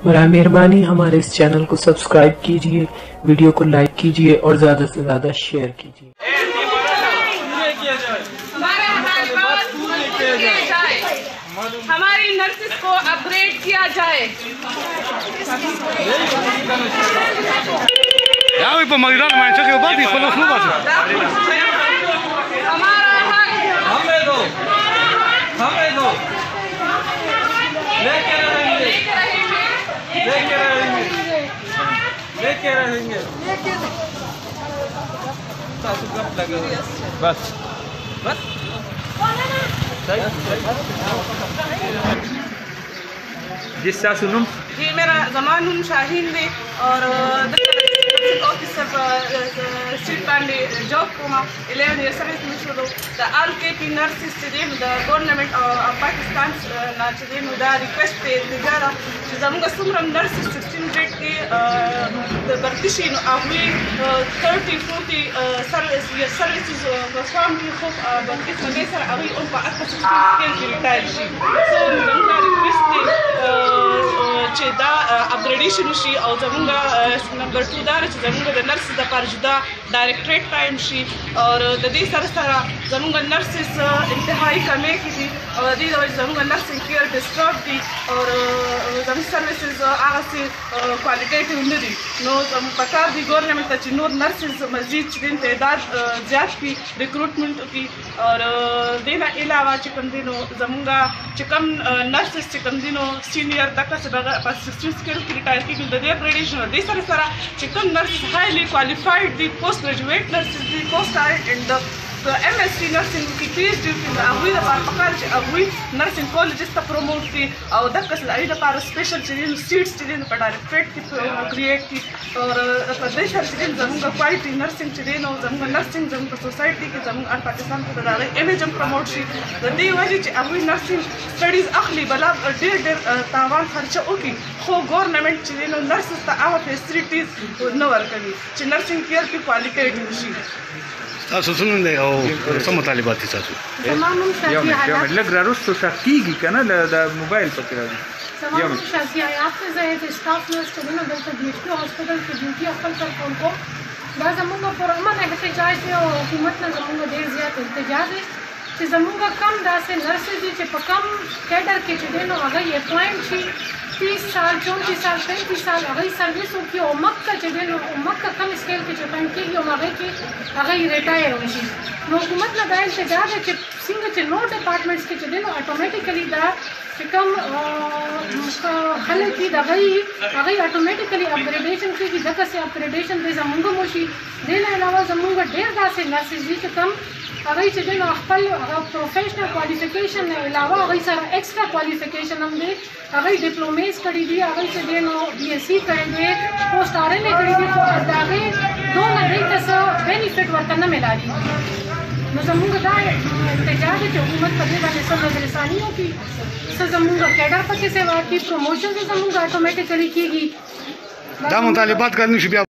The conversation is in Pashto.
बराए मेहरबानी हमारे इस चैनल को सब्सक्राइब कीजिए, वीडियो को लाइक कीजिए और ज़्यादा से ज़्यादा शेयर कीजिए। हमारी नर्सेस को अपग्रेड किया जाए। लेके रहेंगे बस बस जिस सुनूं जी मेरा जमान शाहीन ने और ऑफिसर स्ट्रीट पांडे जॉब को 11 years service में शुरू the RKP nurses today the government of Pakistan ना today दा request पे तिजारा जमुगा सुमरम nurses 16 grade के बर्तिशी नो अभी 30-40 services perform की खूब बर्तिश में सर अभी उनका अच्छा स्किल की रिटायर शी so जमुगा request چې دا اپګریډیشن شي او زمونږ نمبر 2 دا چې زمونږ د نرس د پرجدا ډایریکټریټ ټایم شي او د دې سره سره زمونږ نرسز انتهایی کمې کیږي او د دې وجه زمونږ نرسینګ کیر ډسټرب دي او زموږ سروسز هغه سي کوالټیټیو نه دي نو زموږ پکار دي ګورنمنت ته چې نور نرسز مزید چې د تعداد زیات کړي ریکروټمنټ وکړي او د نه علاوه چې کوم دي نو زمونږ چې کوم نرسز چې کوم دي نو سینیئر دغه څه په 16 سکیل کې ریټایر کیږي د دې اپګریډیشن د سره سره چې کوم نرسز هایلی کوالیفاید دي پوسټ ګریجویټ نرسز دي پوسټ اینډ MSc نرسینګ کې PhD کې هغوی لپاره پکار چې هغوی نرسینګ کالجز ته پروموټ کړي او دغه څه هغوی لپاره سپیشل چې دي سیټس چې دي په ډایریکټریټ کې کریټ کړي او په دې سره چې زموږ کوالټي نرسینګ چې دي نو زموږ نرسینګ زموږ سوسایټي کې زموږ پاکستان کې د هغې امیج هم پروموټ شي د دې وجې چې هغوی نرسینګ سټډیز اخلي بلا ډېر تاوان خرچه وکړي خو ګورنمنټ چې دی نو نرسز ته هغه فیسیلیټیز نه ورکوي چې نرسینګ کیر کې کوالیټیټ شي تاسو څنګه او څه مطالبات دي تاسو یو لږ راوستو شخصیږي کنه د موبایل پکې راځي تمام شخصي حیات ته زه د سټاف نرس ته نه دلته د هسپتال کې ډیوټي خپل کار کوم دا زموږ پر امن احتجاج دی او حکومت نه زموږ ډیر زیات احتجاج دی چې زموږ کم داسې نرسز دي چې په کم کیډر کې چې دی نو هغه یې اپوینټ شي 30 سال 34 سال 35 سال هغه سرویس وکړي او مکه چې دی نو مکه کم سکیل کې چې اپوینټ کېږي او هغه کې هغه ریټایر وشي نو حکومت نه دا احتجاج دی چې څنګه چې نور ډپارټمنټس کې چې دی نو اټومیټیکلی دا چې کوم خلک دي هغه اټومیټیکلی اپګریډیشن کېږي دغسې اپګریډیشن دی زموږ هم وشي دې نه علاوه زموږ ډېر داسې نرسز دي چې کوم هغه چې دی نو خپل پروفیشنل کوالیفیکیشن نه علاوه هغوی سره ایکسټرا کوالیفیکیشن هم دی هغوی ډپلومیز کړي دي هغوی چې دی نو BSc کړی دی پوسټ RN یې کړي دي خو د هغې دونه دوی ته څه بینیفټ ورته نه میلاوي نو زموږ دا احتجاج دی چې حکومت په دې باندې څه نظرثاني وکړي څه زموږ کیډر پکې سیوا کړي پروموشن زموږ اټومیټیکلی کېږي دا مطالبات کړنی شي بیا